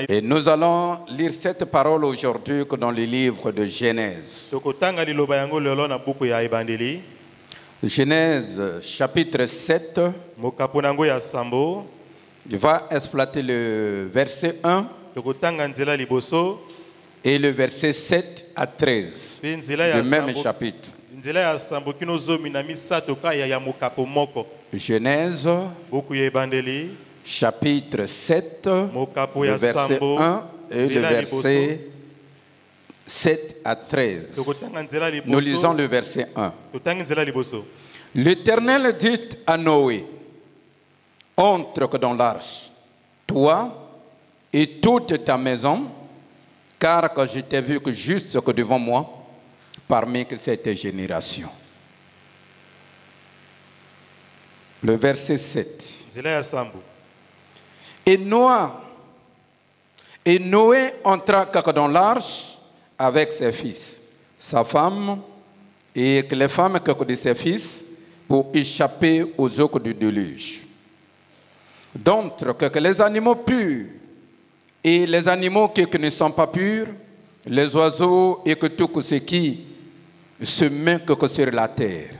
Et nous allons lire cette parole aujourd'hui dans le livre de Genèse. Genèse chapitre 7. Je vais exploiter le verset 1 et le verset 7 à 13 du même chapitre. Genèse chapitre 7, le verset 1 et le verset 7 à 13. Nous lisons le verset 1. L'Éternel dit à Noé: entre dans l'arche, toi et toute ta maison, car que je t'ai vu que juste que devant moi, parmi cette génération. Le verset 7. Et Noé entra dans l'arche avec ses fils, sa femme et les femmes de ses fils pour échapper aux eaux du déluge. D'entre que les animaux purs et les animaux qui ne sont pas purs, les oiseaux et que tout ce qui se met sur la terre.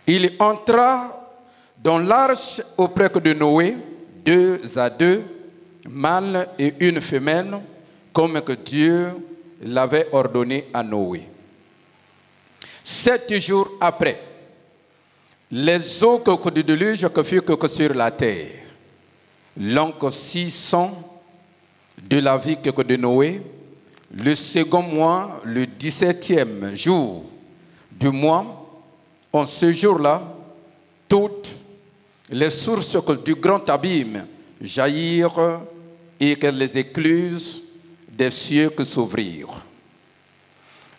Il entra dans l'arche auprès de Noé, 2 à 2, mâle et une femelle, comme que Dieu l'avait ordonné à Noé. 7 jours après, les eaux du déluge que furent sur la terre, l'an 600 de la vie de Noé, le second mois, le 17e jour du mois, en ce jour-là, toutes les sources du grand abîme jaillirent et que les écluses des cieux s'ouvrirent.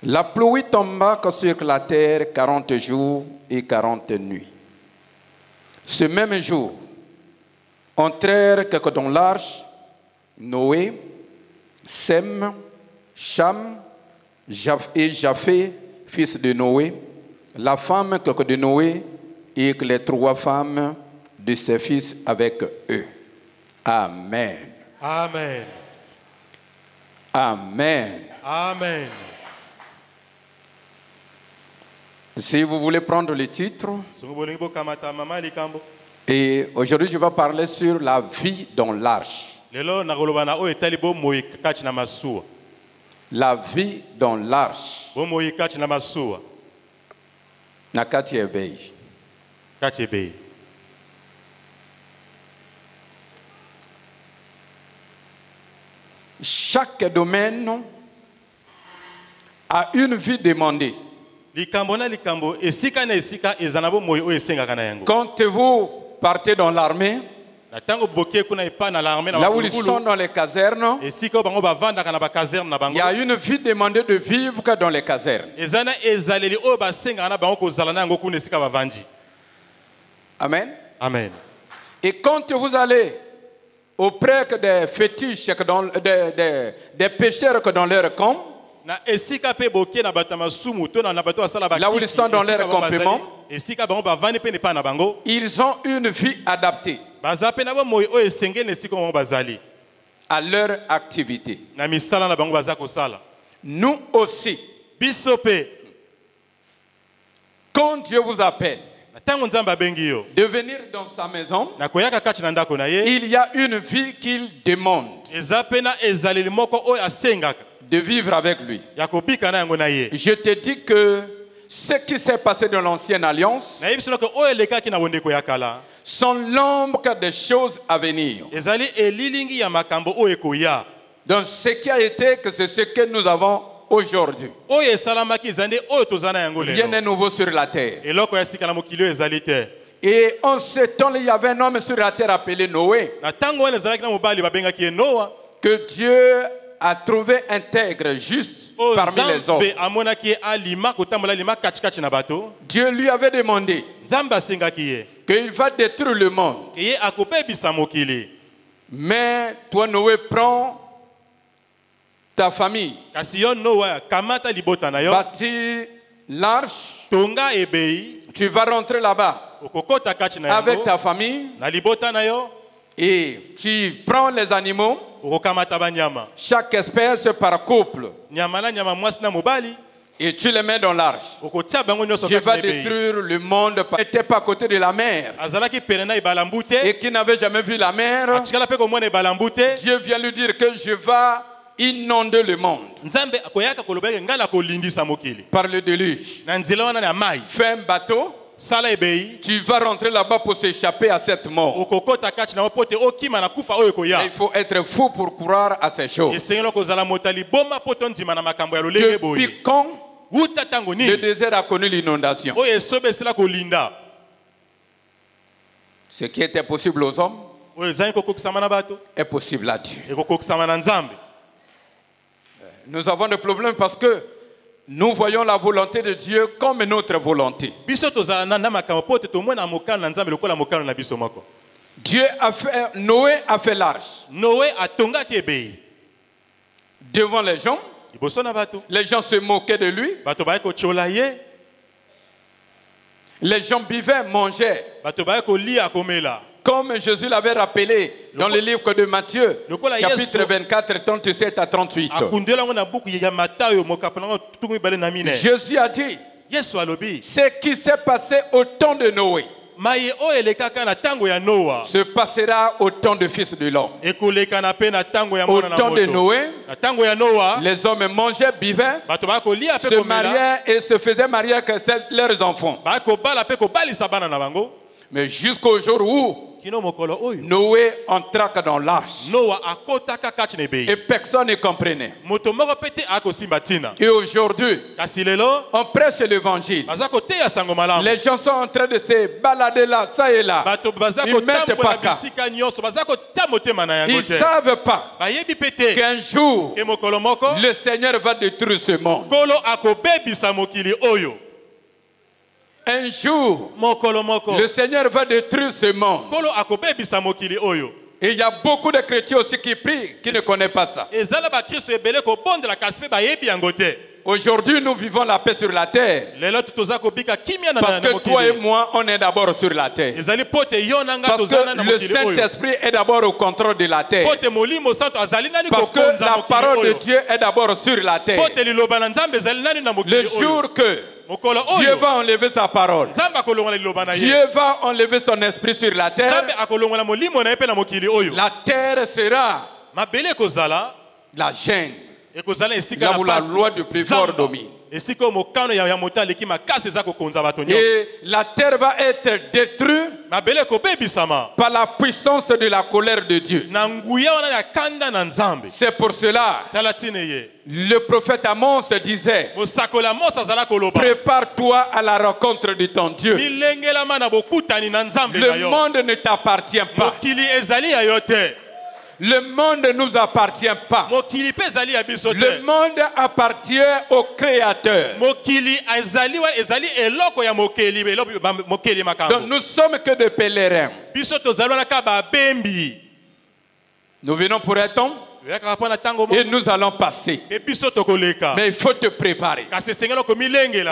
La pluie tomba sur la terre 40 jours et 40 nuits. Ce même jour, entrèrent dans l'arche Noé, Sem, Cham et Japheth, fils de Noé, la femme de Noé et les 3 femmes de ses fils avec eux. Amen. Amen. Amen. Amen. Si vous voulez prendre le titre, et aujourd'hui je vais parler sur la vie dans l'arche. La vie dans l'arche. Nakati ebei. Chaque domaine a une vie demandée. Quand vous partez dans l'armée, là où ils sont dans les casernes, il y a une vie demandée de vivre dans les casernes. Amen. Amen. Et quand vous allez auprès des fétiches, des pécheurs dans leur camp, là où ils sont dans leur campement, ils ont une vie adaptée à leur activité. Nous aussi, quand Dieu vous appelle de venir dans sa maison, il y a une vie qu'il demande de vivre avec lui. Je te dis que ce qui s'est passé dans l'ancienne alliance sont l'ombre des choses à venir. Donc ce qui a été, que c'est ce que nous avons aujourd'hui. Rien n'est nouveau sur la terre. Et en ce temps, il y avait un homme sur la terre appelé Noé, que Dieu a trouvé intègre, juste parmi les hommes. Dieu lui avait demandé qu'il va détruire le monde. Mais toi, Noé, prends ta famille, bâtis l'arche, tu vas rentrer là-bas avec ta famille Et tu prends les animaux, chaque espèce par couple, et tu les mets dans l'arche. Je vais détruire le monde qui n'était pas à côté de la mer et qui n'avait jamais vu la mer. Dieu vient lui dire que je vais inonder le monde par le déluge. Fais un bateau. Tu vas rentrer là-bas pour s'échapper à cette mort. Il faut être fou pour croire à ces choses. Depuis quand le désert a connu l'inondation? Ce qui était possible aux hommes est possible à Dieu. Nous avons des problèmes parce que nous voyons la volonté de Dieu comme notre volonté. Dieu a fait, Noé a fait l'arche. Devant les gens se moquaient de lui. Les gens buvaient, mangeaient. Comme Jésus l'avait rappelé dans le livre de Matthieu, chapitre 24, 37 à 38. Jésus a dit, ce qui s'est passé au temps de Noé se passera au temps du Fils de l'homme. Au temps de Noé, les hommes mangeaient, buvaient, se mariaient et se faisaient marier avec leurs enfants. Mais jusqu'au jour où Noé entra dans l'arche et personne ne comprenait. Et aujourd'hui, on prêche l'évangile. Les gens sont en train de se balader là, ça et là. Ils ne mettent pas qu'à. Ils ne savent pas qu'un jour, le Seigneur va détruire ce monde. Un jour, le Seigneur va détruire ce monde. Et il y a beaucoup de chrétiens aussi qui prient, qui ne connaissent pas ça. Aujourd'hui, nous vivons la paix sur la terre. Parce que toi et moi, on est d'abord sur la terre. Parce que le Saint-Esprit est d'abord au contrôle de la terre. Parce que la parole de Dieu est d'abord sur la terre. Le jour que Dieu va enlever sa parole, Dieu va enlever son esprit sur la terre, la terre sera la jungle, là où la loi du plus fort domine. Et la terre va être détruite par la puissance de la colère de Dieu. C'est pour cela le prophète Amos disait, prépare-toi à la rencontre de ton Dieu. Le monde ne t'appartient pas. Le monde ne nous appartient pas. Le monde appartient au Créateur. Donc nous sommes que des pèlerins. Nous venons pour un temps et nous allons passer. Mais il faut te préparer.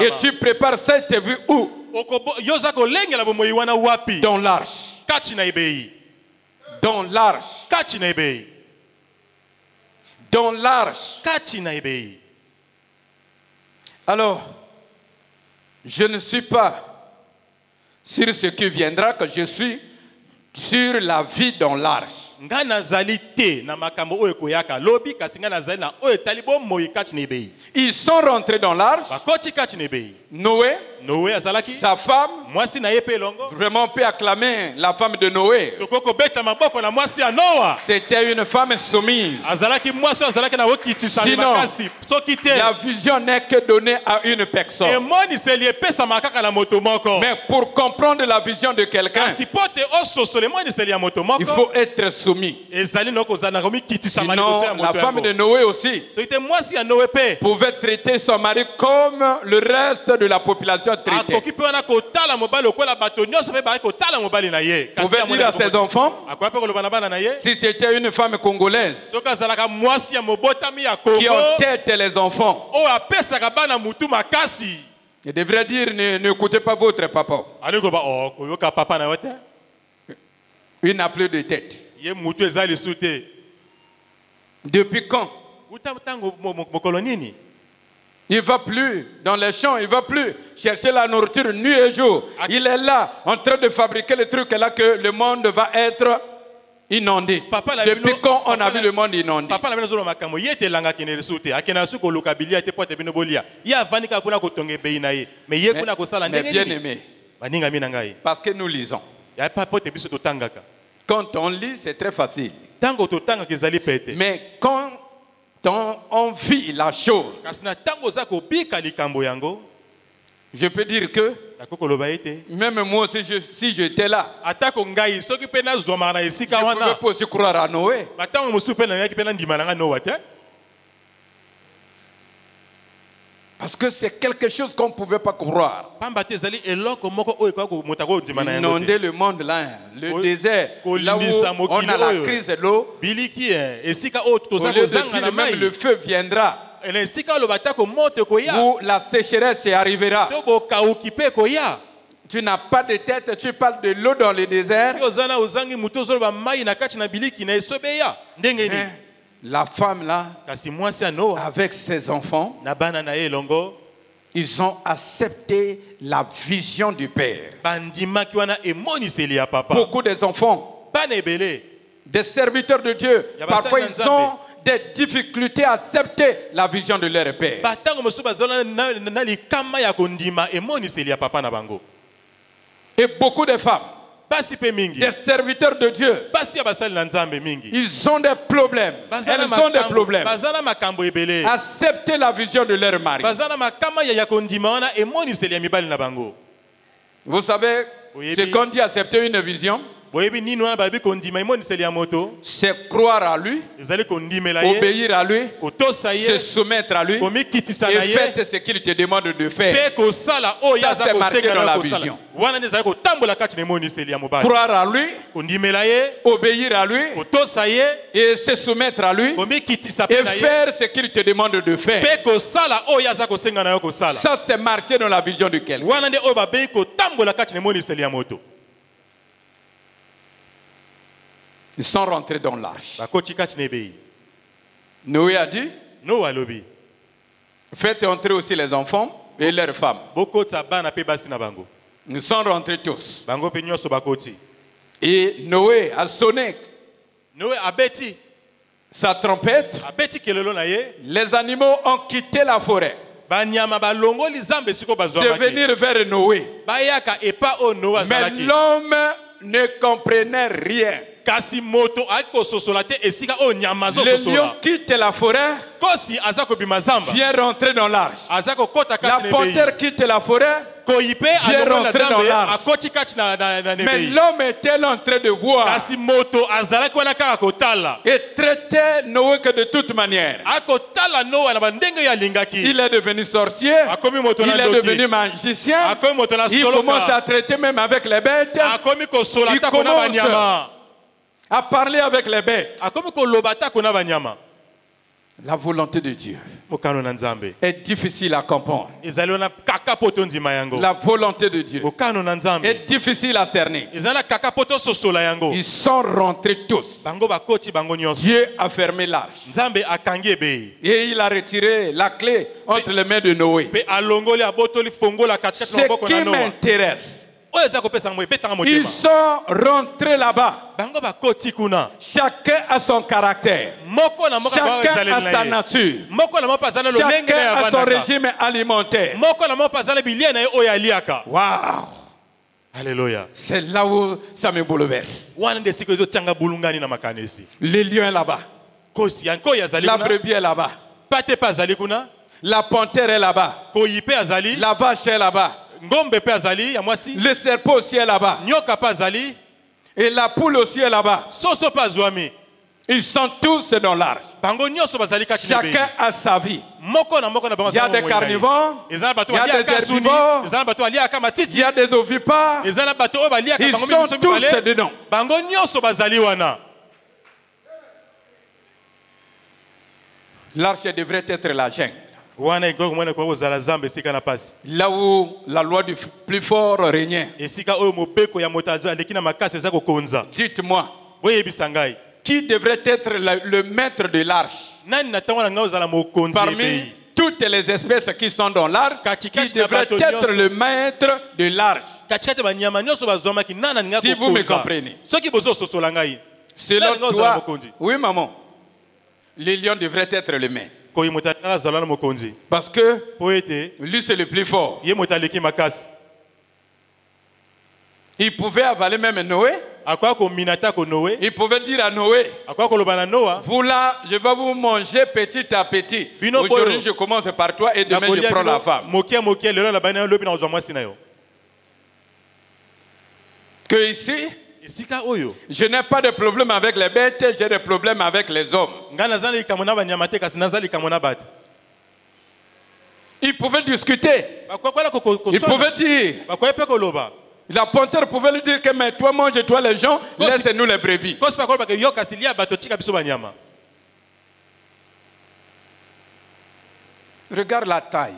Et tu prépares cette vue où? Dans l'arche. Dans l'arche. Dans l'arche. Alors, je ne suis pas sur ce qui viendra, que je suis sur la vie dans l'arche. Ils sont rentrés dans l'arche. Noé, sa femme, vraiment on peut acclamer la femme de Noé. C'était une femme soumise. Sinon, la vision n'est que donnée à une personne. Mais pour comprendre la vision de quelqu'un, il faut être soumis. Sinon, la femme de Noé aussi pouvait traiter son mari comme le reste de la population traitée. Pouvait dire à ses enfants, si c'était une femme congolaise qui ont tête les enfants, il devrait dire, n'écoutez pas votre papa. Il n'a plus de tête. Depuis quand? Il ne va plus dans les champs, il ne va plus chercher la nourriture nuit et jour. Il est là, en train de fabriquer le truc là que le monde va être inondé. Depuis quand on a vu le monde inondé? Mais bien aimé, parce que nous lisons. Quand on lit, c'est très facile. Mais quand on vit la chose, je peux dire que même moi aussi, si j'étais là, je ne pouvais pas aussi croire à Noé. Parce que c'est quelque chose qu'on ne pouvait pas croire. Inonder le monde là, le désert, là où on a la crise de l'eau. Au lieu de dire même le feu viendra, où la sécheresse arrivera. Tu n'as pas de tête, tu parles de l'eau dans le désert. La femme là, avec ses enfants, ils ont accepté la vision du Père. Beaucoup des enfants, des serviteurs de Dieu, parfois ils ont des difficultés à accepter la vision de leur Père. Et beaucoup de femmes, des serviteurs de Dieu, ils ont des problèmes. Elles ont des problèmes. Accepter la vision de leur mari. Vous savez, ce qu'on dit accepter une vision, c'est croire à lui, obéir à lui, se soumettre à lui et faire ce qu'il te demande de faire. Ça, c'est marqué dans la vision. Croire à lui, obéir à lui et se soumettre à lui et faire ce qu'il te demande de faire. Ça, c'est marqué dans la vision de quelqu'un. Ils sont rentrés dans l'arche. Noé a dit, faites entrer aussi les enfants et leurs femmes. Ils sont rentrés tous. Et Noé a sonné sa trompette. Les animaux ont quitté la forêt de venir vers Noé. Mais l'homme ne comprenait rien. Le lion quitte la forêt, vient rentrer dans l'arche. La panthère quitte la forêt, vient rentrer dans l'arche. Mais l'homme était en train de voir et traitait Noé que de toute manière. Il est devenu sorcier, il est devenu magicien, il commence à traiter même avec les bêtes, il commence à parler avec les bêtes. La volonté de Dieu est difficile à comprendre. La volonté de Dieu est difficile à cerner. Ils sont rentrés tous. Dieu a fermé l'arche. Et il a retiré la clé entre les mains de Noé. Ce qui m'intéresse, ils sont rentrés là-bas. Chacun a son caractère. Chacun a sa nature. Chacun a son régime alimentaire. Waouh! Alléluia. C'est là où ça me bouleverse. Le lion est là-bas. La brebis est là-bas. La panthère est là-bas. La vache est là-bas. Le serpent aussi est là-bas. Et la poule aussi est là-bas. Ils sont tous dans l'arche. Chacun a sa vie. Il y a des carnivores, il y a des herbivores, il y a des ovipares. Ils sont tous dedans. L'arche devrait être la jungle. Là où la loi du plus fort régnait. Dites-moi, Qui devrait être le maître de l'arche? Parmi toutes les espèces qui sont dans l'arche, qui devrait être le maître de l'arche? Si vous me comprenez. Selon toi, oui maman, le lion devrait être le maître. Parce que lui c'est le plus fort. Il pouvait avaler même Noé. Il pouvait dire à Noé, vous là, je vais vous manger petit à petit. Aujourd'hui, je commence par toi et demain, je prends la femme. Que ici, je n'ai pas de problème avec les bêtes, j'ai des problèmes avec les hommes. Il pouvait discuter. Il pouvait dire. La panthère pouvait lui dire que mais toi mange-toi les gens, laisse-nous les brebis. Regarde la taille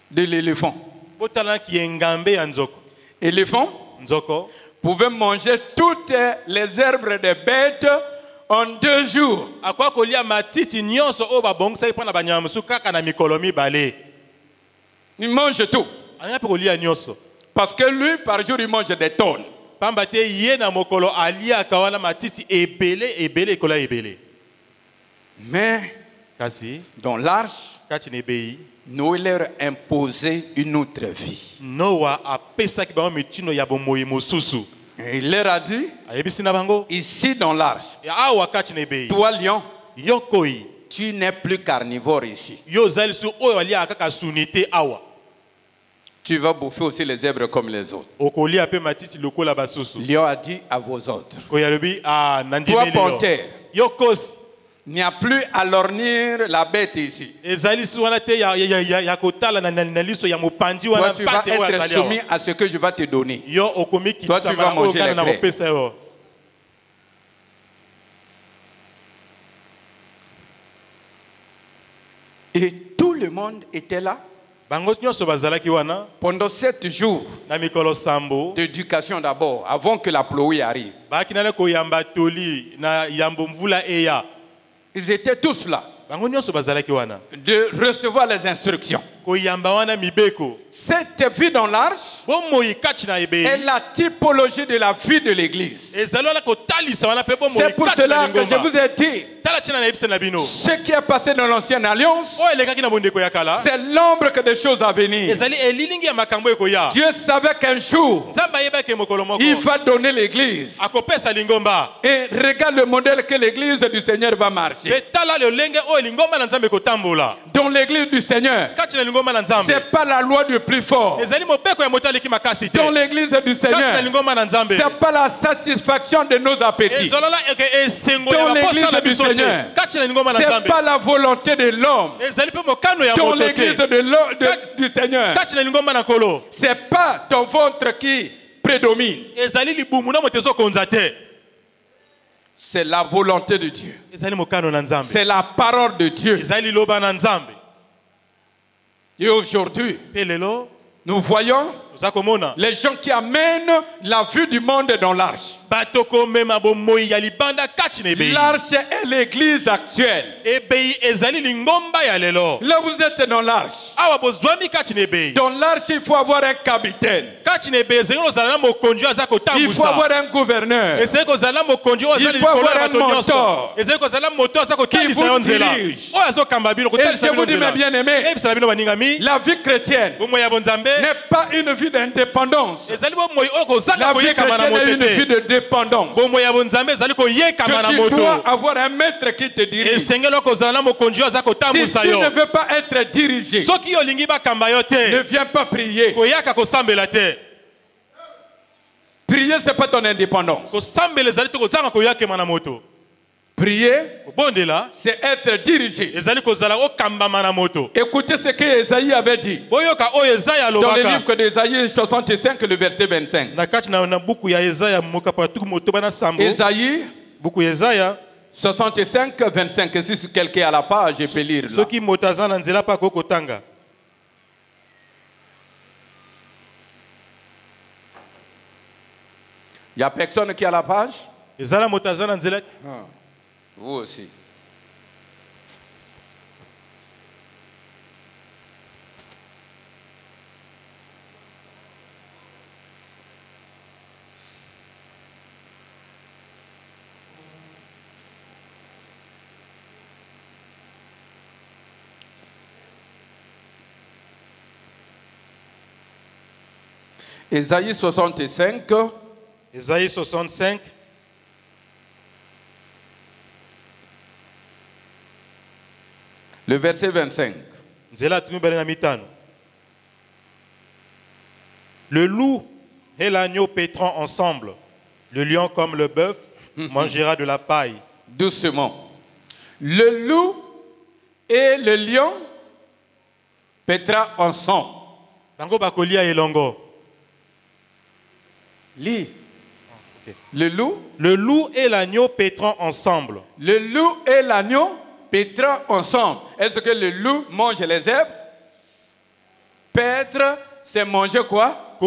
de l'éléphant. L'éléphant pouvait manger toutes les herbes des bêtes en 2 jours. Il mange tout. Parce que lui, par jour, il mange des tonnes. Mais, dans l'arche, Noé leur imposait une autre vie. Et il leur a dit, ici dans l'arche, toi lion, tu n'es plus carnivore ici. Tu vas bouffer aussi les zèbres comme les autres. Lion a dit à vos autres, toi panthère, il n'y a plus à lorgner la bête ici. Toi, tu vas être soumis à ce que je vais te donner. Toi, tu vas manger les graines. Et tout le monde était là. Pendant 7 jours d'éducation d'abord, avant que la pluie arrive. Ils étaient tous là de recevoir les instructions. Cette vie dans l'arche est la typologie de la vie de l'église. C'est pour cela que je vous ai dit, ce qui est passé dans l'ancienne alliance, c'est l'ombre des choses à venir. Dieu savait qu'un jour, il va donner l'église. Et regarde le modèle que l'église du Seigneur va marcher. Dans l'église du Seigneur, c'est pas la loi du plus fort. Dans l'église du Seigneur, c'est pas la satisfaction de nos appétits. Dans l'église du Seigneur, c'est pas la volonté de l'homme. Dans l'église du Seigneur, c'est pas ton ventre qui prédomine. C'est la volonté de Dieu. C'est la parole de Dieu. Et aujourd'hui, nous voyons les gens qui amènent la vue du monde dans l'arche. L'arche est l'église actuelle. Là vous êtes dans l'arche. Dans l'arche, il faut avoir un capitaine. Il faut avoir un gouverneur. Il faut avoir un mentor qui vous dirige. Et je vous dis mes bien-aimés, la vie chrétienne n'est pas une vie d'indépendance. La vie chrétienne est une vie de dépendance. Que tu dois avoir un maître qui te dirige. Si tu ne veux pas être dirigé, ne viens pas prier. Prier, ce n'est pas ton indépendance. Prier, c'est être dirigé. Écoutez ce que Esaïe avait dit dans le livre d'Esaïe 65, le verset 25. Esaïe 65, 25. Si quelqu'un est à la page, je peux lire là. Il n'y a personne qui est à la page? Vous aussi. Ésaïe 65. Ésaïe 65. Le verset 25. Le loup et l'agneau paîtront ensemble. Le lion comme le bœuf mangera de la paille. Doucement. Le loup et le lion paîtront ensemble. Lis. Le loup et l'agneau paîtront ensemble. Le loup et l'agneau paîtront ensemble. Est-ce que le loup mange les herbes? Paître, c'est manger quoi?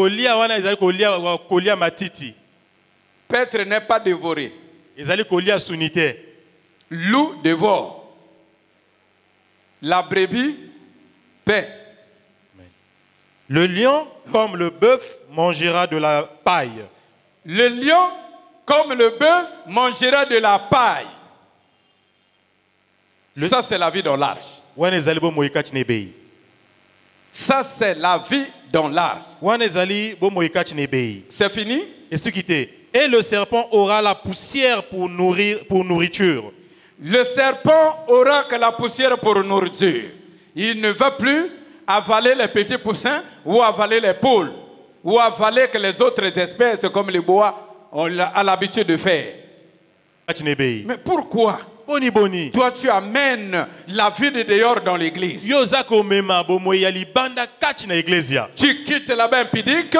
Paître n'est pas dévoré. Loup dévore. La brebis paît. Le lion, comme le bœuf, mangera de la paille. Le lion, comme le bœuf, mangera de la paille. Ça, c'est la vie dans l'arche. Ça, c'est la vie dans l'arche. C'est fini? Et le serpent aura la poussière pour nourriture. Le serpent aura que la poussière pour nourriture. Il ne va plus avaler les petits poussins ou avaler les poules ou avaler que les autres espèces comme les bois ont l'habitude de faire. Mais pourquoi? Toi, tu amènes la vie de dehors dans l'église. Tu quittes la bain impudique. Tu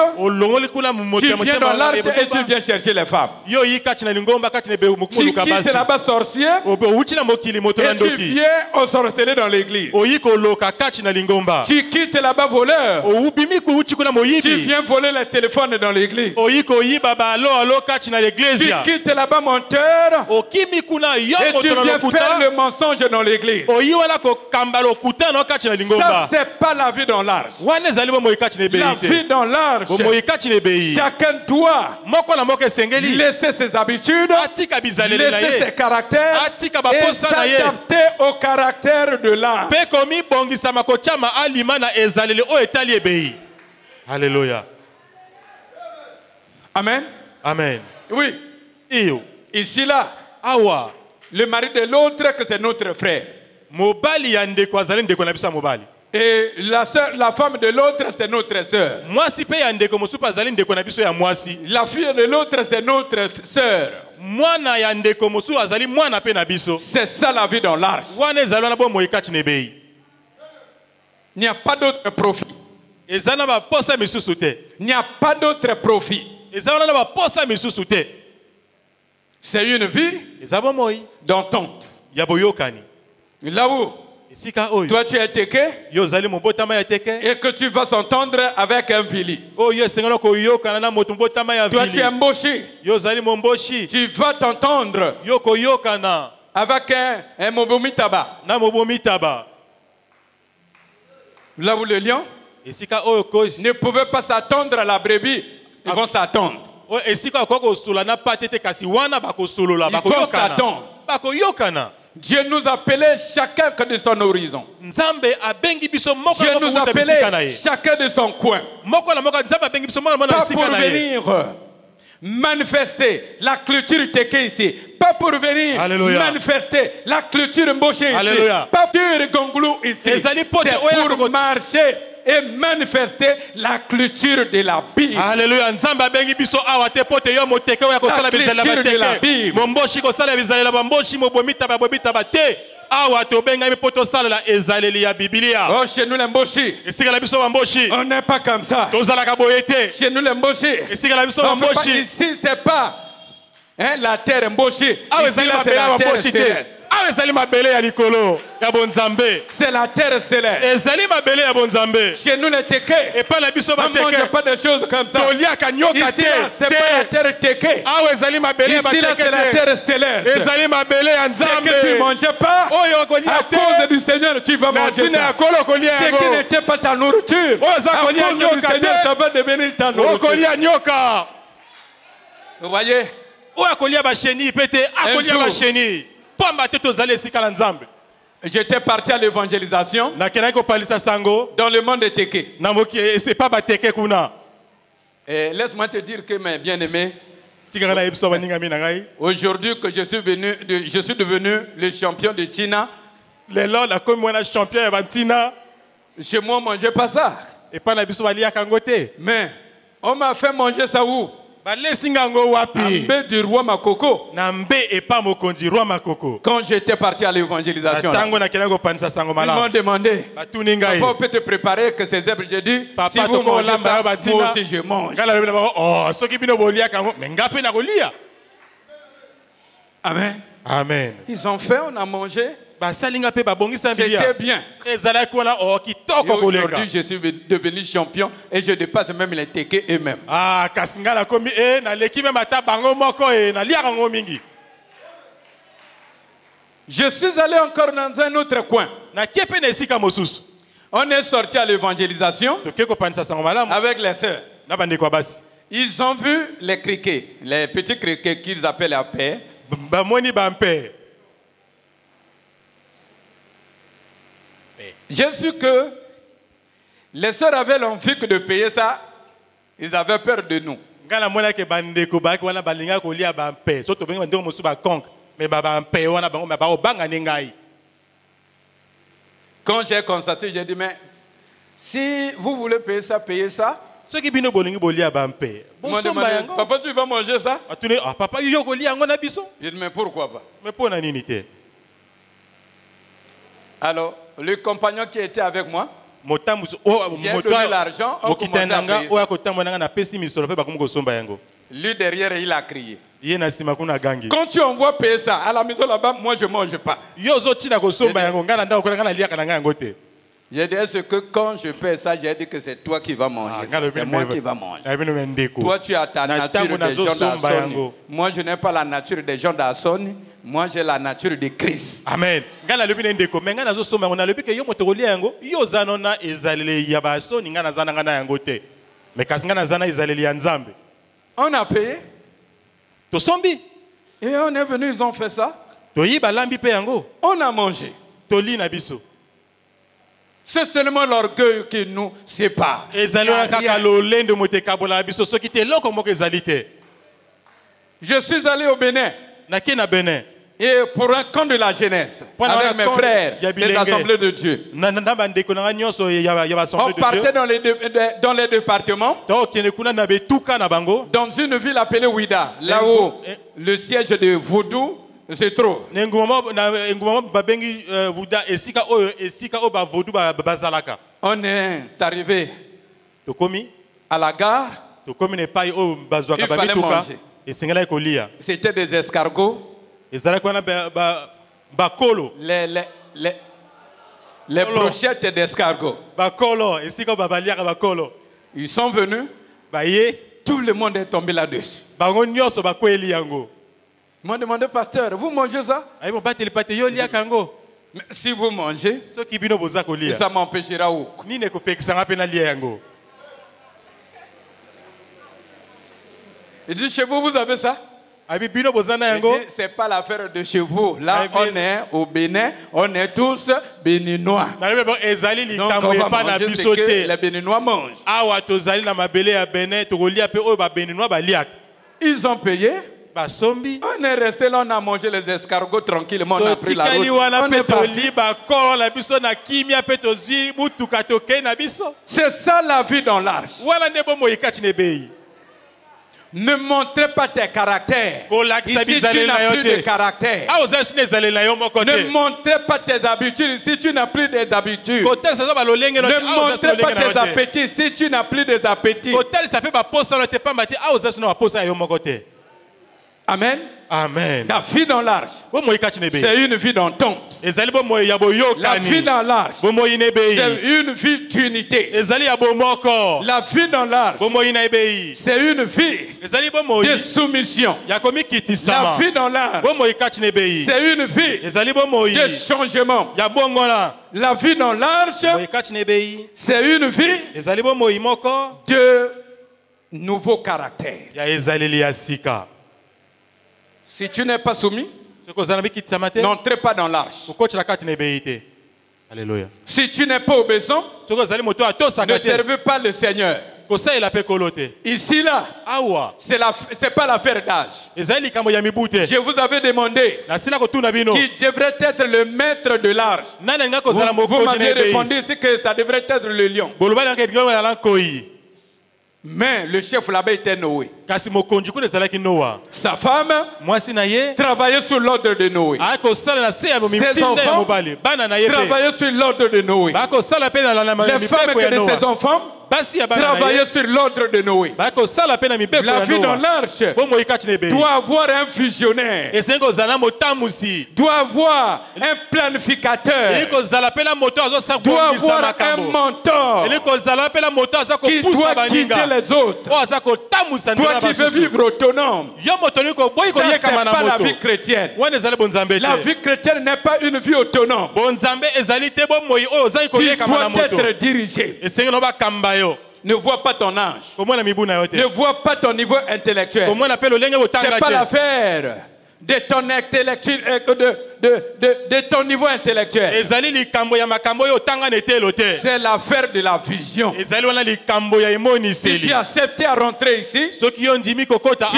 viens dans l'arche et tu viens chercher les femmes. Tu quittes là-bas sorcier. Et tu viens au sorcellerie dans l'église. Tu quittes là-bas voleur. Tu viens voler les téléphones dans l'église. Tu quittes là-bas menteur. Et tu viens faire le mensonge dans l'église. Ça, c'est pas la vie dans l'arche. La vie dans l'arche, chacun doit laisser ses habitudes, laisser ses caractères et s'adapter au caractère de l'arche. Alléluia. Amen. Amen. Oui. Ici là. Awa. Le mari de l'autre, que c'est notre frère. Et la femme de l'autre, c'est notre sœur. La fille de l'autre, c'est notre sœur. C'est ça la vie dans l'arche. Il n'y a pas d'autre profit. Il n'y a pas d'autre profit. C'est une vie d'entente. Là où toi tu es teké et que tu vas s'entendre avec un vili. Toi tu es embauché. Tu vas t'entendre avec un mobomitaba. Là où le lion ne pouvait pas s'attendre à la brebis, ils vont s'attendre. Il faut s'attendre. Dieu nous appelait chacun de son horizon. Dieu nous appelait chacun de son coin. Pas pour venir manifester la clôture téké ici. Pas pour venir manifester la clôture embauchée ici. Pas pour Gonglou ici. C'est pour marcher et manifester la clôture de la Bible. Alléluia. La clôture de la Bible. Oh, chez nous l'embauché. On n'est pas comme ça. Chez nous l'embauché. Ici, c'est pas Hein, la terre embauchée. Ah, Ici, là, c'est la terre céleste. Ah, ezali mabele ya likolo ya bonzambe. C'est la terre céleste. Ezali mabele ya bonzambe. Chez nous, les tékés. Et pas la biso ba On ne mange teke. pas des choses comme ça. Toliaka nyoka Ici, là, c'est te. pas la terre téké. Ah, ezali mabele ya Ici, là, c'est la bateke. terre céleste. Ezali mabele ya Ce nzambe. que tu ne mangeais pas, Oyo kolia à te. cause du Seigneur, tu vas Na manger tina ya ça. kolo kolia Ce qui yango. n'était pas ta nourriture, Oh, ça, à kolia cause du nyoka Seigneur, te. ça va devenir ta nourriture. Okolia nyoka. Vous voyez? Oyo kolia ba chenille pete, akolia jour. ba chenille. Pamba te tozali esika na nzambe. J'étais parti à l'évangélisation Na kenaki kopalisa sango. dans le monde des tékés. Na moki c'est pas ba teke kuna. Et laisse-moi te dire que mes bien-aimés, Tika na yebso baninga mina ngai. aujourd'hui que je suis devenu le champion de China, Lelo la komi mwana champion ya bantina. chez moi on ne mangeait pas ça. Et pas na biso balia kango te. Mais on m'a fait manger ça où? Balesinga ngo wapi? Ambe du roi Makoko. Na mbe et pas mokonzi roi makoko. Quand j'étais parti à l'évangélisation, là, Tango na kenaki kopalisa sango ils m'ont malamu. demandé, Batuni ngai. papa, on peut te préparer que ces herbes? J'ai dit, Papa, si vous toko mangez olamba ça, yo batina. moi aussi je mange. Ngala lobi na bango, oh soki bino bolia kango, mais nga pe na kolia. Amen. Amen. Ils ont fait, on a mangé. Basalinga pe babongisa mbilia. C'était bien. Ezalaki wana oh Et kitoko koleka. aujourd'hui, je suis devenu champion et je dépasse même les tékés eux-mêmes. Ah kasinga na komi na leki même ata bango moko na lia kango mingi. Je suis allé encore dans un autre coin. Na kepe na esika mosusu. On est sorti à l'évangélisation Toke kopanisa sango malamu avec les sœurs. na bandeko ya basi. Ils ont vu les criquets, les petits criquets qu'ils appellent à paix. Bamoni bampe. J'ai su que les sœurs avaient l'envie de payer ça. Ils avaient peur de nous. Ngana mona ke bandeko ba wana balinga kolia bampe. So to benga bandeko mosu ba konk. Mais ba bampe wana bango ba obanga nengai. Quand j'ai constaté, j'ai dit, mais si vous voulez payer ça, payez ça. Ceux qui bino bolingi bolia bampe. Ils m'ont demandé, papa, tu vas manger ça? Atune ah papa yo kolia ngo na biso. J'ai dit, mais pourquoi pas? Mais pour na nini te. Alors, le compagnon qui était avec moi, Motamusu o j'ai donné l'argent, on commençait à mokitanga payer o ça. akotambona na pesi misolo pe bakomo kosomba yango. Lui derrière, il a crié. Ye na sima kuna gangi. Quand tu envoies payer ça à la maison là-bas, moi je ne mange pas. Yo zo tina kosomba yango ngana ndako kuna ngana lia kana yango te. J'ai dit, est-ce que quand je paie ça, j'ai dit que c'est toi qui vas manger ça. C'est moi qui va manger. Toi, tu as ta nature des gens d'Assoni. Moi, je n'ai pas la nature des gens d'Assoni. Moi, j'ai la nature de Christ. Amen. Ngana lobi ndeko mais ngana zo somba on a lobi ke yo motokolia yango yo zanona ezalele ya basoni ngana zana ngana yango te. Mais kasi ngana zana ezalele ya nzambe. On a payé. To sombi. Et on est venu, ils ont fait ça. To yi balambi pe yango. On a mangé. To li na biso. C'est seulement l'orgueil qui nous sépare. Ezalona kaka lolendo motekabola biso soki te loko moko ezalite. Je suis allé au Bénin. Na ke na Benin. Et pour un camp de la jeunesse, avec mes frères des assemblées de Dieu. On partait dans les départements, dans une ville appelée Ouida, là où le siège de Vaudou se trouve. On est arrivé à la gare, il fallait manger. C'était des escargots. Les brochettes d'escargot. Ils sont venus. Tout le monde est tombé là-dessus. Ils m'ont demandé, pasteur, vous mangez ça? Mais si vous mangez, ça m'empêchera où? Il dit, chez vous, vous avez ça? C'est pas l'affaire de chez vous. Là, on est au Bénin, on est tous béninois. Donc, on va manger ce que les béninois mangent. Ils ont payé. On est resté là, on a mangé les escargots tranquillement, on a pris la route. On est parti. C'est ça la vie dans l'arche. Ne montrez pas tes caractères. Ici, tu n'as plus de caractère. Ne montrez pas tes habitudes si tu n'as plus des habitudes. Ne montrez pas tes appétits si tu n'as plus des appétits. Amen. Amen. La vie dans l'arche, c'est une vie d'entente. La vie dans l'arche, c'est une vie d'unité. La vie dans l'arche, c'est une vie de soumission. La vie dans l'arche, c'est une vie de changement. La vie dans l'arche, c'est une vie de nouveau caractère. Si tu n'es pas soumis, n'entrez pas dans l'arche. Alléluia. Si tu n'es pas obéissant, ne servez pas le Seigneur. Ici, là, c'est pas l'affaire d'âge. Je vous avais demandé qui devrait être le maître de l'arche. Vous m'avez répondu ici que ça devrait être le lion. Mais le chef là-bas était Noé. Sa femme travaillait sous l'ordre de Noé. Ses enfants travaillaient sous l'ordre de Noé. Les femmes de ses enfants travailler sur l'ordre de Noé. La vie dans l'arche doit avoir un visionnaire, doit avoir un planificateur, doit avoir un mentor qui doit guider les autres. Toi qui veux vivre autonome, ça c'est pas la vie chrétienne. La vie chrétienne n'est pas une vie autonome. Tu dois être dirigé. Ne vois pas ton âge. Ne vois pas ton niveau intellectuel. Ce n'est pas l'affaire de ton intellectuel, de ton niveau intellectuel. C'est l'affaire de la vision. Si tu as accepté à rentrer ici, tu as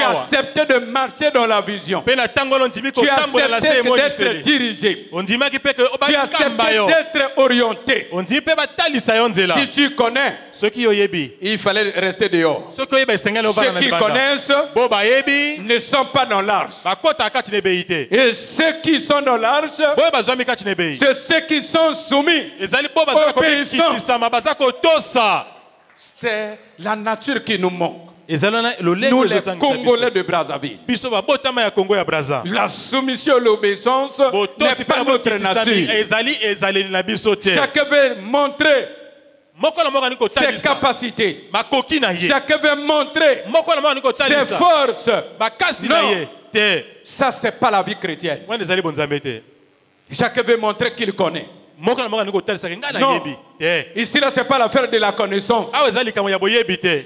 accepté de marcher dans la vision. Tu as accepté d'être dirigé. Tu as accepté d'être orienté. Si tu connais, il fallait rester dehors. Ceux qui connaissent ne sont pas dans l'arche. Et ceux qui sont dans l'arche, c'est ceux qui sont soumis, obéissants. C'est la nature qui nous manque. Nous les Congolais de Brazzaville. La soumission et l'obéissance n'est pas notre nature. Chacun veut montrer ses capacités. Chacun veut montrer ses forces. Non, ça c'est pas la vie chrétienne. Chacun veut montrer qu'il connaît. Non, ici là c'est pas l'affaire de la connaissance.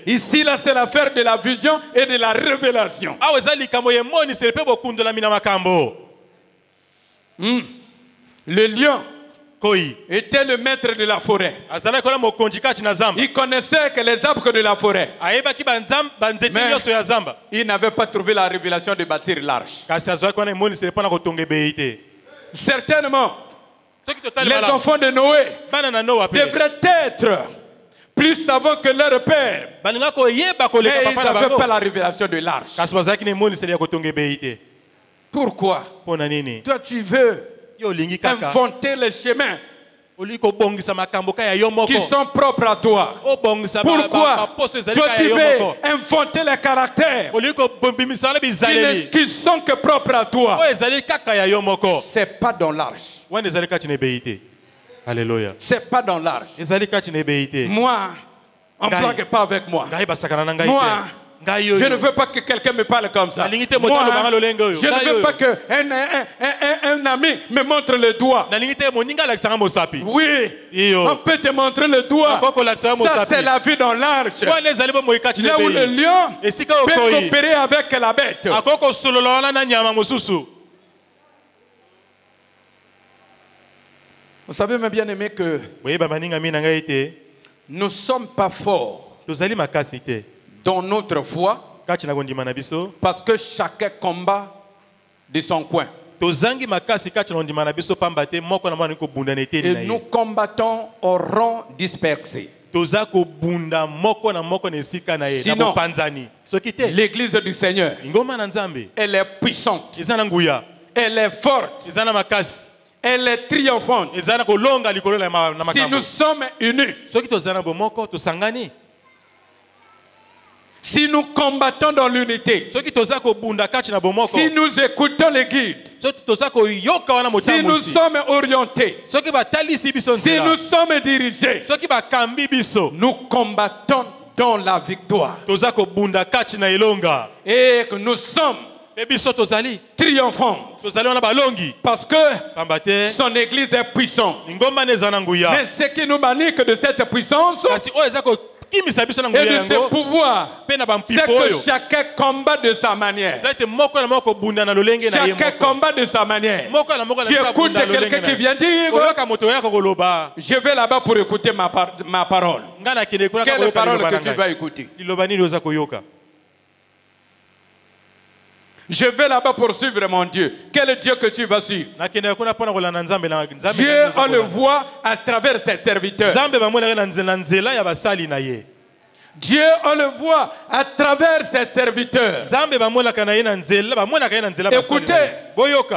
Ici là c'est l'affaire de la vision et de la révélation. Le lion était le maître de la forêt. Il connaissait que les arbres de la forêt. Mais il n'avait pas trouvé la révélation de bâtir l'arche. Certainement, les enfants de Noé devraient être plus savants que leur père. Et ils n'avaient pas la révélation de l'arche. Pourquoi? Toi tu veux inventer les chemins qui sont propres à toi. Pourquoi? Toi tu veux inventer les caractères qui sont que propres à toi. C'est pas dans l'arche. Alléluia. C'est pas dans l'arche. Moi, on ne blague pas avec moi. Moi, je ne veux pas que quelqu'un me parle comme ça. Moi, je ne veux pas qu'un ami me montre le doigt. Oui, on peut te montrer le doigt. Ça, c'est la vie dans l'arche. Là où le lion peut coopérer avec la bête. Vous savez, mes bien-aimés, que nous ne sommes pas forts dans notre foi parce que chacun combat de son coin. Et nous combattons au rang dispersé. Sinon, l'église du Seigneur, elle est puissante, elle est forte, elle est triomphante. Si nous sommes unis, si nous combattons dans l'unité, si nous écoutons les guides, si nous sommes orientés, si nous sommes dirigés, nous combattons dans la victoire. Et que nous sommes triomphants. Parce que son église est puissante. Mais ce qui nous manique de cette puissance et de ce pouvoir, c'est que chacun combat de sa manière. Chacun combat de sa manière. Tu écoutes quelqu'un qui vient dire, je vais là-bas pour écouter ma parole. Quelle parole que tu vas écouter? Je vais là-bas pour suivre mon Dieu. Quel est Dieu que tu vas suivre? Dieu, on le voit à travers ses serviteurs. Dieu, on le voit à travers ses serviteurs. Écoutez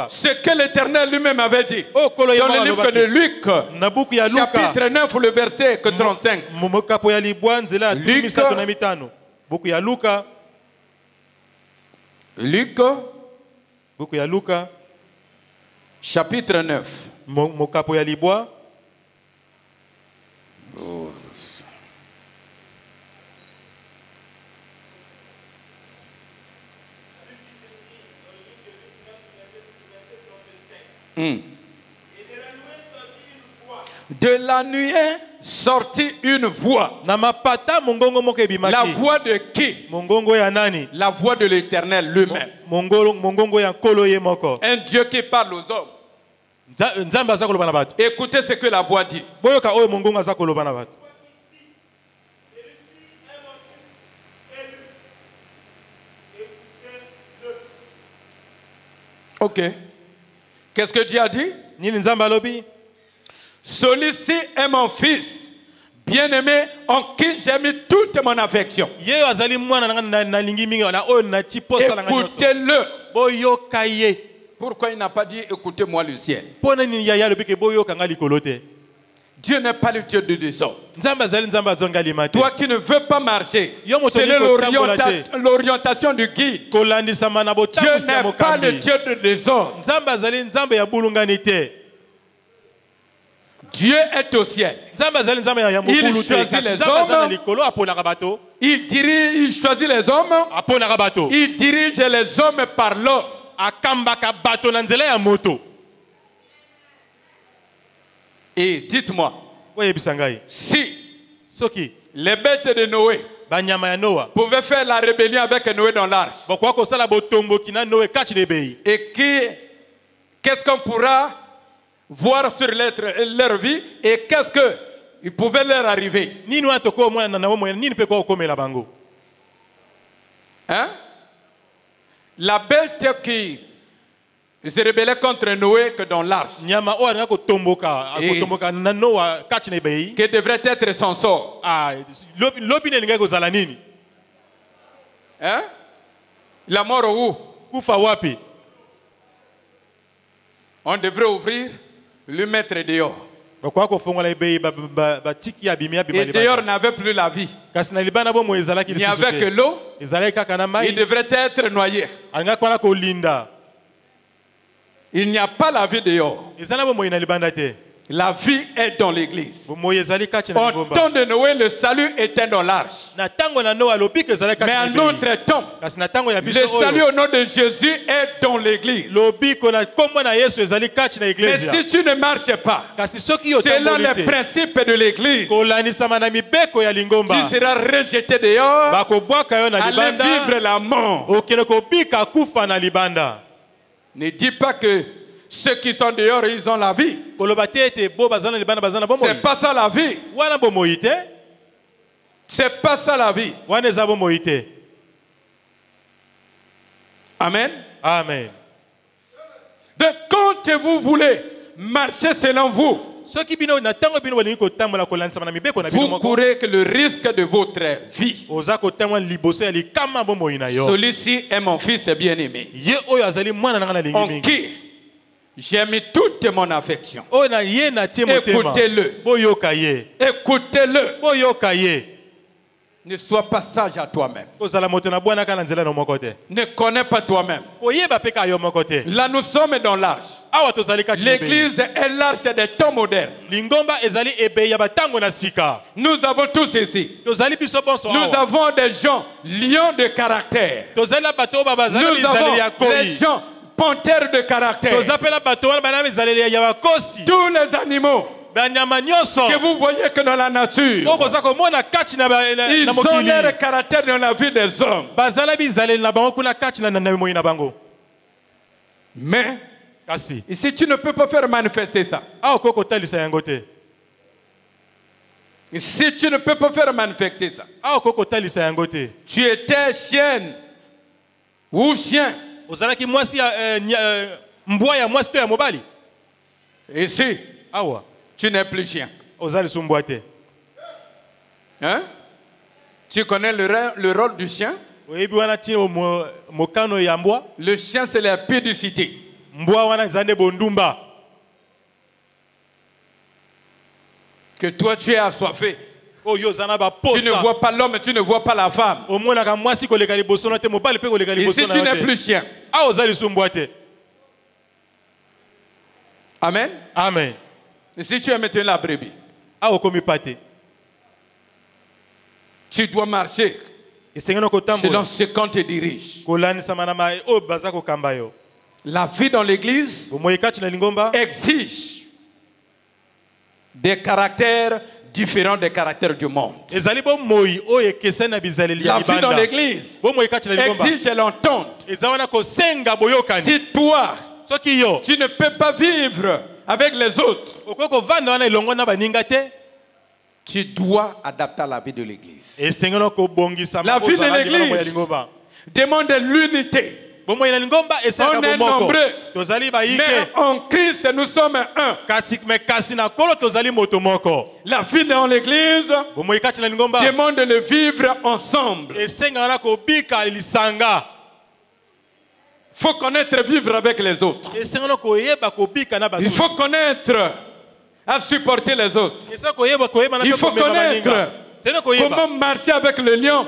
ce que l'Éternel lui-même avait dit dans le livre de Luc, chapitre 9, le verset 35. Luc, chapitre 9. De la nuée sortit une voix. La voix de qui? La voix de l'Éternel lui-même. Un Dieu qui parle aux hommes. Écoutez ce que la voix dit. Ok. Qu'est-ce que Dieu a dit? Celui-ci est mon fils, bien-aimé, en qui j'ai mis toute mon affection. Écoutez-le. Pourquoi il n'a pas dit écoutez-moi le ciel? Dieu n'est pas le Dieu de désordre. Toi qui ne veux pas marcher, c'est l'orientation du guide. Dieu n'est pas le Dieu de désordre. Dieu est au ciel. Il choisit les hommes. Il choisit les hommes. Il dirige les hommes par l'homme. Et dites-moi, si les bêtes de Noé pouvaient faire la rébellion avec Noé dans l'arche, et qu'est-ce qu'on pourra voir sur leur vie et qu'est-ce qu'il pouvait leur arriver? Hein? La bête qui se rébellait contre Noé que dans l'arche, qui devrait être son sort. Hein? La mort où? On devrait ouvrir, le mettre dehors. Et dehors n'avait plus la vie. Il n'y avait que l'eau. Il devrait être noyé. Il n'y a pas la vie dehors. La vie est dans l'église. Au temps de Noé, le salut était dans l'arche. Mais en notre temps, le salut au nom de Jésus est dans l'église. Mais si tu ne marches pas selon les principes de l'église, tu seras rejeté dehors, aller vivre la mort. Ne dis pas que ceux qui sont dehors, ils ont la vie. C'est pas ça la vie. C'est pas ça la vie. Amen. Amen. Donc quand vous voulez marcher selon vous, vous courez que le risque de votre vie. Celui-ci est mon fils bien-aimé, en qui j'ai mis toute mon affection. Écoutez-le. Écoutez-le. Ne sois pas sage à toi-même. Ne Ne connais pas toi-même. Là, nous sommes dans l'arche. L'église est l'arche des temps modernes. Nous avons tous ici. Nous avons des gens lions de caractère. Nous avons des gens panthères de caractère. Tous les animaux que vous voyez que dans la nature, ils ont leur caractère dans la vie des hommes. Mais ici, tu ne peux pas faire manifester ça. Ici, tu ne peux pas faire manifester ça. Tu étais chienne ou chien. Ici, tu n'es plus chien. Hein? Tu connais le rôle du chien? Le chien, c'est la pudicité. Que toi, tu es assoiffé. Tu ne vois pas l'homme, tu ne vois pas la femme. Ici, tu n'es plus chien. Amen. Amen. Ici, tu es maintenant la brebis. Tu dois marcher selon ce qu'on te dirige. La vie dans l'église exige des caractères différents des caractères du monde. La vie dans l'église exige l'entente. Si toi, tu ne peux pas vivre avec les autres, tu dois adapter la vie de l'église. La vie de l'église demande l'unité. On est nombreux, mais en Christ nous sommes un. La vie dans l'église demande de vivre ensemble. Il faut connaître vivre avec les autres. Il faut connaître à supporter les autres. Il faut connaître comment marcher avec le lion.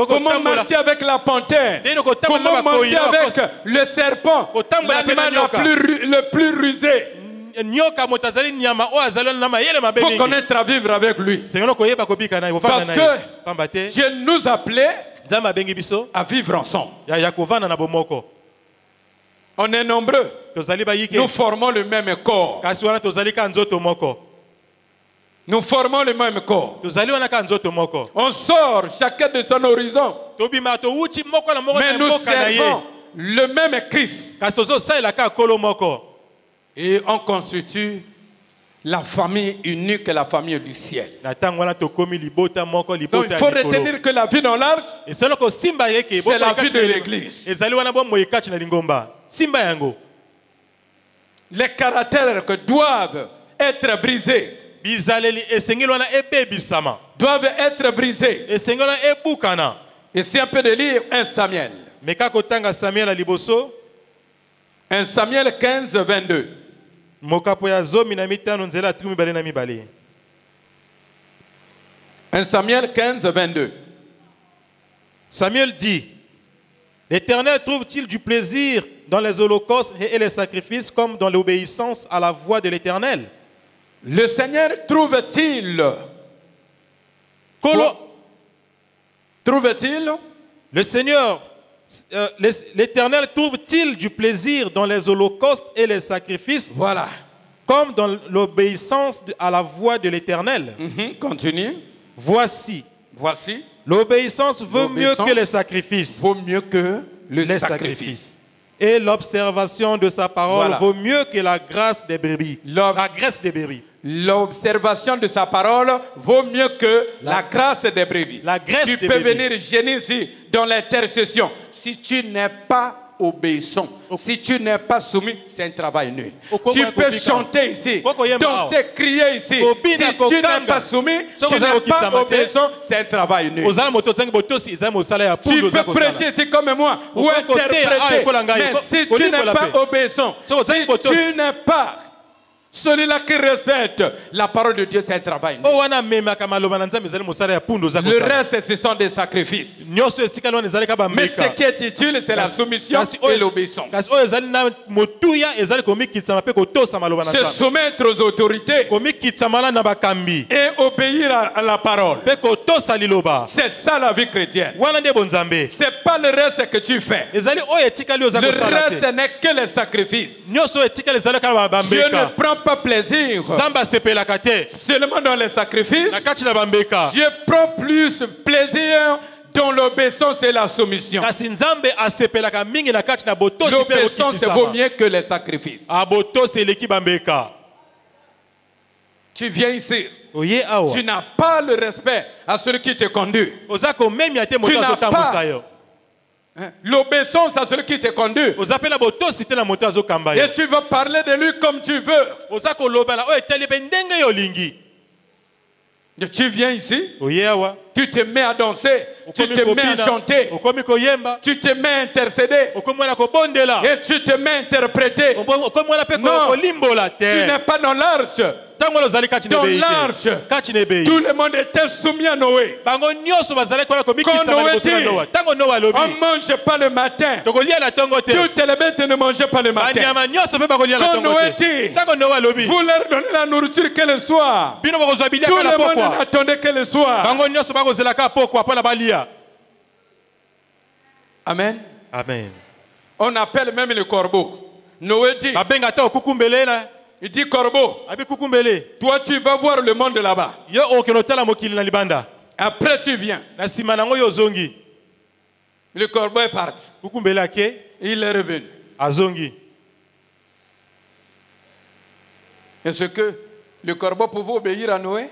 Comment marcher avec la panthère? Comment marcher avec le serpent, l'animal le plus rusé? Il faut connaître à vivre avec lui. Parce que Dieu nous appelait à vivre ensemble. On est nombreux. Nous formons le même corps. Nous formons le même corps. On sort chacun de son horizon. Mais nous servons le même Christ. Et on constitue la famille unique et la famille du ciel. Donc il faut retenir que la vie dans l'arche, c'est la vie de l'église. Les caractères que doivent être brisés doivent être brisés. Et c'est un peu de lire 1 Samuel. 1 Samuel 15, 22. 1 Samuel 15, 22. Samuel dit: L'Éternel trouve-t-il du plaisir dans les holocaustes et les sacrifices comme dans l'obéissance à la voix de l'Éternel? Le Seigneur trouve-t-il le Seigneur, l'Éternel trouve-t-il du plaisir dans les holocaustes et les sacrifices? Voilà. Comme dans l'obéissance à la voix de l'Éternel. Continue. Voici. L'obéissance vaut mieux que les sacrifices. Vaut mieux que les sacrifices. Et l'observation de sa parole vaut mieux que la grâce des brebis. La graisse des brebis. L'observation de sa parole vaut mieux que la grâce des brebis. Tu peux venir gêner ici dans l'intercession. Si tu n'es pas obéissant, si tu n'es pas soumis, c'est un travail nul. Tu peux chanter ici, danser, crier ici. Si tu n'es pas soumis, tu n'es pas obéissant, c'est un travail nul. Tu peux prêcher ici comme moi ou interpréter, mais si tu n'es pas obéissant, si tu n'es pas Celui-là qui respecte la parole de Dieu, c'est un travail. Le reste, ce sont des sacrifices. Mais ce qui est utile, c'est la soumission et l'obéissance. Se soumettre aux autorités et obéir à la parole. C'est ça la vie chrétienne. Ce n'est pas le reste que tu fais. Le reste n'est que les sacrifices. Dieu ne prend pas plaisir seulement dans les sacrifices. Dieu prend plus plaisir dans l'obéissance et la soumission. L'obéissance vaut mieux que les sacrifices. Tu viens ici. Tu n'as pas le respect à celui qui te conduit. Tu n'as pas l'obéissance à celui qui te conduit. Et tu vas parler de lui comme tu veux. Et tu viens ici. Tu te mets à danser. Tu te mets à chanter. Tu te mets à intercéder. Et tu te mets à interpréter. Non, tu n'es pas dans l'arche. Dans l'arche, tout le monde était soumis à Noé. Quand Noé dit, on ne mange pas le matin. Toutes les bêtes ne mangent pas le matin. Quand Noé dit, vous leur donnez la nourriture que le soir. Tout le monde n'attendait que le soir. Amen. Amen. On appelle même le corbeau. Noé dit, il dit corbeau, toi tu vas voir le monde là-bas. Après tu viens. Le corbeau est parti. Il est revenu. Est-ce que le corbeau pouvait obéir à Noé?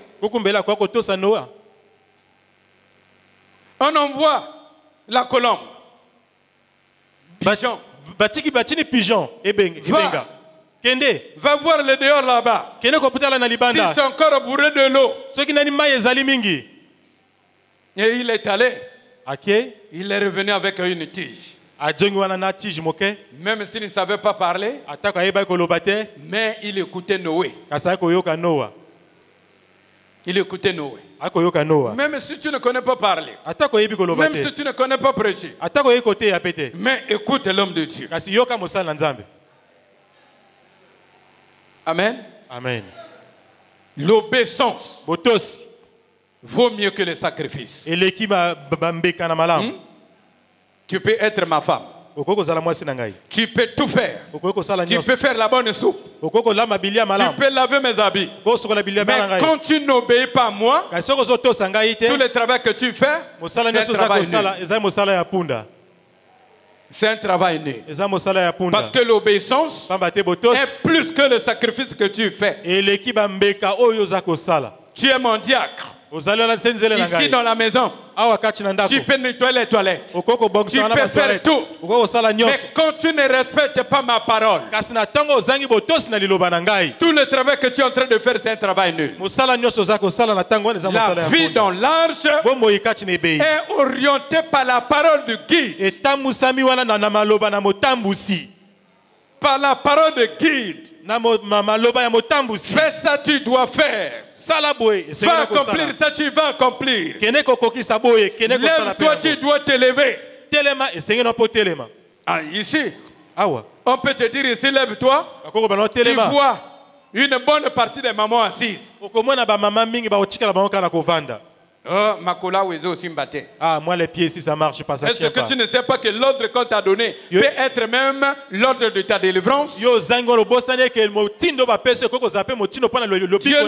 On envoie la colombe. Pigeon. Va voir le dehors là-bas. Si c'est encore bourré de l'eau. Et il est allé. Il est revenu avec une tige. Même s'il ne savait pas parler. Mais il écoutait Noé. Il écoutait Noé. Même si tu ne connais pas parler. Même si tu ne connais pas prêcher. Mais écoute l'homme de Dieu. Amen. Amen. L'obéissance vaut mieux que le sacrifice. Tu peux être ma femme. Tu peux tout faire. Tu peux faire la bonne soupe. Tu peux laver mes habits. Mais quand tu n'obéis pas à moi, tout le travail que tu fais, c'est un travail nul. Parce que l'obéissance est plus que le sacrifice que tu fais. Tu es mon diacre. Ici dans la maison, tu peux nettoyer les toilettes. Tu peux faire tout. Mais quand tu ne respectes pas ma parole, tout le travail que tu es en train de faire, c'est un travail nul. La vie dans l'arche est orientée par la parole du guide. Par la parole de guide. Fais ça, tu dois faire. Va accomplir ça, tu vas accomplir. Lève-toi, tu dois te lever. Ah, ici, on peut te dire ici, lève-toi. Tu vois une bonne partie des mamans assises. Oh, ah, moi les pieds ici ça marche pas. Est-ce que tu ne sais pas que l'ordre qu'on t'a donné peut être même l'ordre de ta délivrance? Dieu ne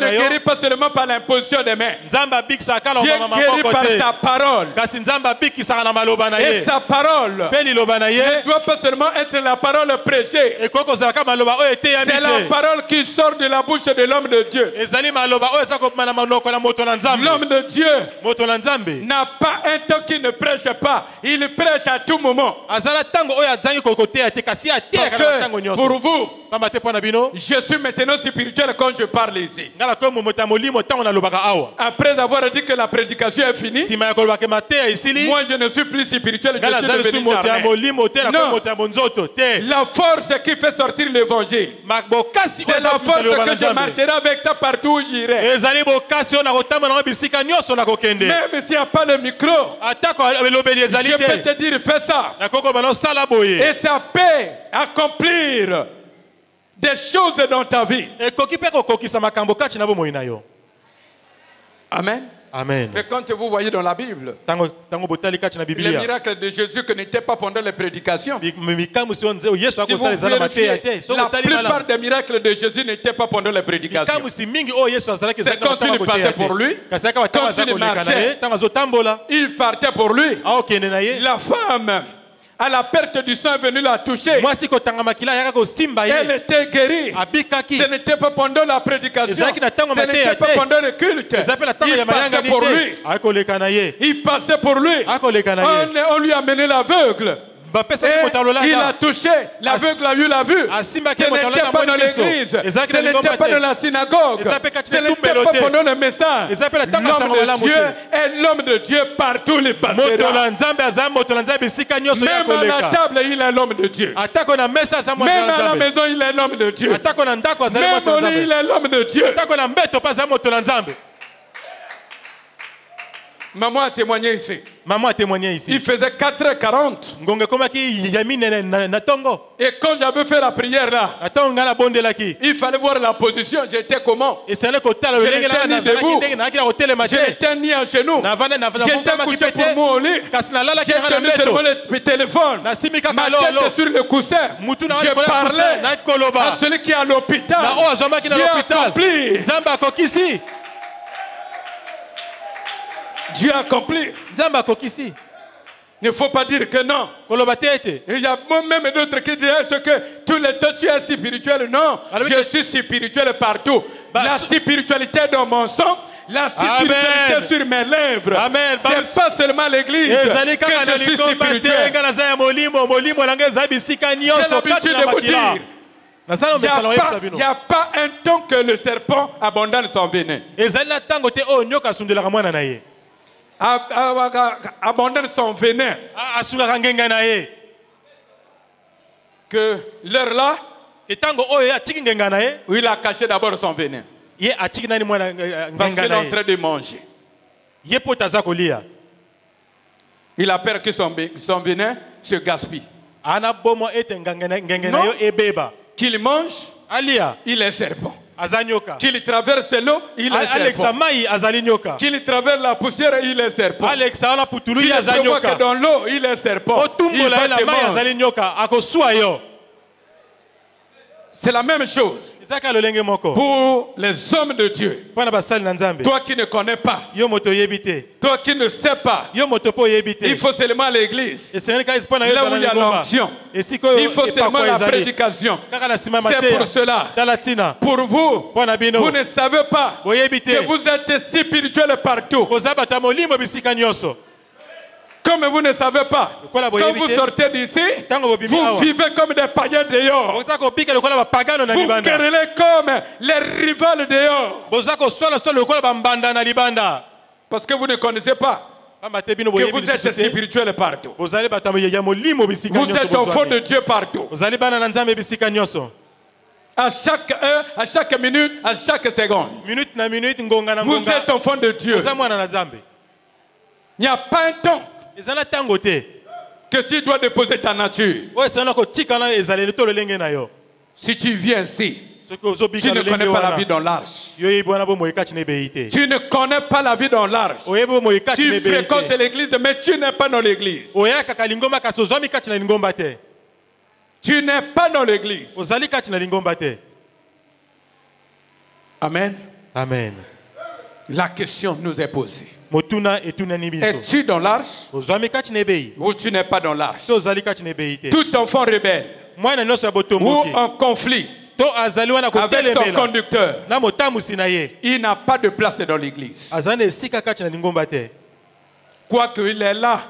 guérit pas seulement par l'imposition des mains. Dieu guérit par sa parole. Et sa parole ne doit pas seulement être la parole prêchée. C'est la parole qui sort de la bouche de l'homme de Dieu. L'homme de Dieu n'a pas un temps qui ne prêche pas. Il prêche à tout moment. Parce que pour vous, je suis maintenant spirituel quand je parle ici. Après Après avoir dit que la prédication est finie, moi je ne suis plus spirituel, je suis devenu charnel. Non. La force qui fait sortir l'évangile, c'est la force que je marcherai avec ça partout où j'irai. Même s'il n'y a pas le micro, je peux te dire fais ça. Et ça peut accomplir des choses dans ta vie. Amen. Amen. Mais quand vous voyez dans la Bible, les miracles de Jésus que n'étaient pas pendant les prédications. Si vous vérifiez, la plupart des miracles de Jésus n'étaient pas pendant les prédications. C'est quand il passait pour lui, quand il marchait, il partait pour lui. La femme, à la perte du sang, est venue la toucher. Elle était guérie. Ce n'était pas pendant la prédication. Ce n'était pas pendant le culte. Il passait pour lui. Il passait pour lui. On lui a amené l'aveugle. Et il a touché, l'aveugle a eu la vue. Ce n'était pas dans l'église, ce n'était pas dans la synagogue, ce n'était pas pendant le message. L'homme de Dieu est l'homme de Dieu partout les passera. Même à la table, il est l'homme de Dieu. Même à la maison, il est l'homme de Dieu. Même au lit, il est l'homme de Dieu. Maman a témoigné ici. Il faisait 4h40. Et quand j'avais fait la prière là, il fallait voir la position. J'étais comment? Je n'étais ni debout. Je n'étais ni en genoux. J'étais couché pour moi au lit. J'ai tenu seulement le téléphone. Ma tête sur le coussin. Je parlais à celui qui est à l'hôpital. Dieu a accompli. Dieu a accompli. Il ne faut pas dire que non. Il y a même d'autres qui disent que tous les temps tu es spirituel. Non, je suis spirituel partout. La spiritualité dans mon sang, la spiritualité sur mes lèvres. C'est pas seulement l'église que je suis spirituel. J'ai l'habitude de vous dire, il n'y a pas un temps que le serpent abandonne son venin. Abandonne son venin. Que l'heure là, où il a caché d'abord son venin. Parce qu'il est en train de manger. Il a peur que son venin se gaspille. Non. Qu'il mange, il est serpent. Qu'il traverse l'eau, il est serpent. Qu'il traverse la poussière, il est serpent. Qu'il prévoit que dans l'eau, il est serpent. Il va te manger. C'est la même chose pour les hommes de Dieu. Toi qui ne connais pas, toi qui ne sais pas, il faut seulement l'église. Là où il y a l'onction, il faut seulement la prédication. C'est pour cela. Pour vous, vous ne savez pas que vous êtes spirituel partout. Comme vous ne savez pas, quand vous sortez d'ici, vous vivez comme des païens dehors. Vous querellez comme les rivales dehors. Parce que vous ne connaissez pas que vous êtes spirituel partout. Vous êtes enfant de Dieu partout. À chaque heure, à chaque minute, à chaque seconde. Vous êtes enfant de Dieu. Il n'y a pas un temps que tu dois déposer ta nature. Si tu viens ici, tu ne connais pas la vie dans l'arche. Tu ne connais pas la vie dans l'arche. Tu fréquentes l'église, mais tu n'es pas dans l'église. Tu n'es pas dans l'église. Amen. Amen. La question nous est posée. Es-tu dans l'arche ou tu n'es pas dans l'arche? Tout enfant rebelle ou en conflit avec son conducteur, il n'a pas de place dans l'église. Quoique il est là,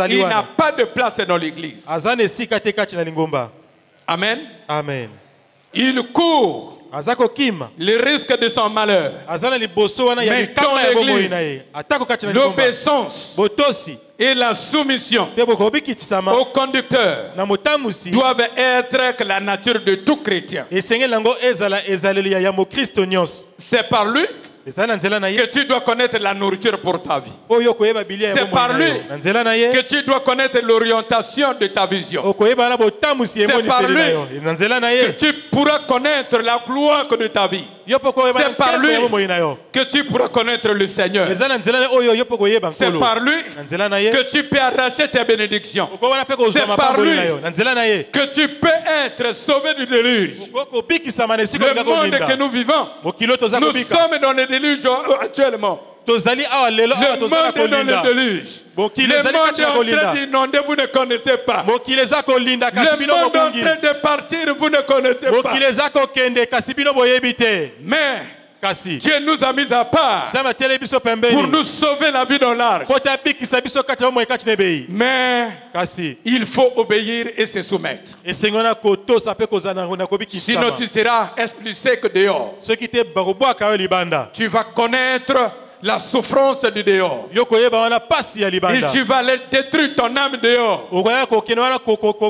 il n'a pas de place dans l'église. Amen. Amen. Il court azako kima le risque de son malheur. azana liboso wana ya Mais likama dans ya bomoi l'église, na ye atako kati na likomba l'obéissance botosi et la soumission pe bokobikitisama au conducteur na motamusi doivent être que la nature de tout chrétien. esengeli yango ezala ezaleli ya mokristo nyonso C'est par lui ezala na nzela na que ye tu dois connaître la nourriture pour ta vie. oyo okoyeba bilia ya C'est par bomoi na lui yo na nzela na ye que tu dois connaître l'orientation de ta vision. okoyeba na botamusi C'est par emoniseli lui na yo na nzela na que ye tu pourras connaître la gloire de ta vie. yo mpo okoyeba C'est par nkembo lui ya bomoi na yo que tu pourras connaître le Seigneur. eza na nzela na oyo yo mpo okoyeba C'est nkolo par lui na nzela na ye que tu peux arracher tes bénédictions. okowana mpe kozwa C'est par mapamboli lui na yo na nzela na ye que tu peux être sauvé du déluge. okobikisama na esika Le olinga monde que kolinda nous vivons, mokili oyo toza nous kobika sommes dans le déluge actuellement. tozali awa lelo awa Le toza na monde est dans kolinda le déluge. mokili Le ezali monde kati est na en train kolinda d'inonder, vous ne connaissez pas. mokili eza kolinda kasi Le bino monde est en mobungi train de partir, vous ne connaissez pas. mokili eza kokende kasi bino boyebi te Mais kasi Dieu nous a mis à part nzambe atieli biso pour pembeni nous sauver la vie dans l'arche. po tabikisa biso kati ya bomoi kati na ebei Mais kasi il faut obéir et se soumettre. esengo na kotosa mpe kozala na Sinon kobikisama tu seras expulsé que dehors. soki te bakobwaka yo libanda Tu vas connaître la souffrance du dehors. yo koyeba wana pasi ya Et libanda tu vas détruire ton âme dehors. okoya kokende wana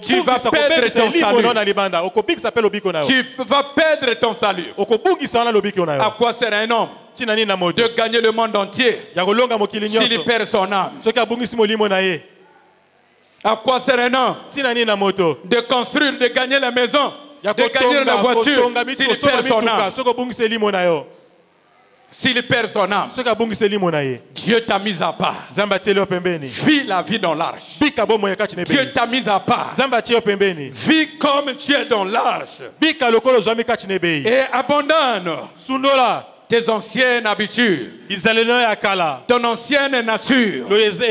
Tu vas perdre kobebisa ton limo salut. na libanda okobikisa mpe lobiko na yo Tu vas perdre ton salut. okobungisa wana lobiko na À yo quoi sert un homme ntina nini na moto de gagner le monde entier ya kolonga mokili s'il nyonso perd son âme? soki abungisi molimo na ye À quoi sert un homme ntina nini na moto de construire, de gagner la maison, ya de gagner la voiture kotonga s'il mituka perd son âme? soki obungisi elimo na yo S'il perd son âme, soki abungisi elimo na ye Dieu t'a mis à part. nzambe atieli yo pembeni Vis la vie dans l'arche. bika bomoi kati na Dieu ebei t'a mis à part. nzambe atie yo pembeni Vis comme tu es dans l'arche. bika lokolo ozwami kati na ebei Et abandonne sundola tes anciennes habitudes, bizalelo ya kala ton ancienne nature.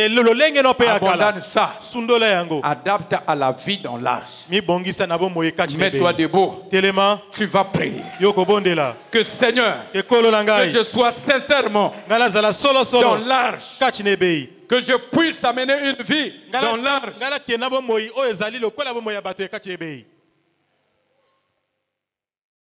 lolenge no mpe ya kala Abandonne ça. sundola yango Adapte à la vie dans l'arche. mibongisa na bomoi kati na Mets-toi ebei debout. telema Tu vas prier. yo kobondela Que Seigneur, ekolo na que ngai je sois sincèrement ngai nazala dans solosolo l'arche. kati na ebei Que je puisse amener une vie dans l'arche. ngai nakenda bomoi oyo ezali lokola bomoi ya bato ya kati na ebei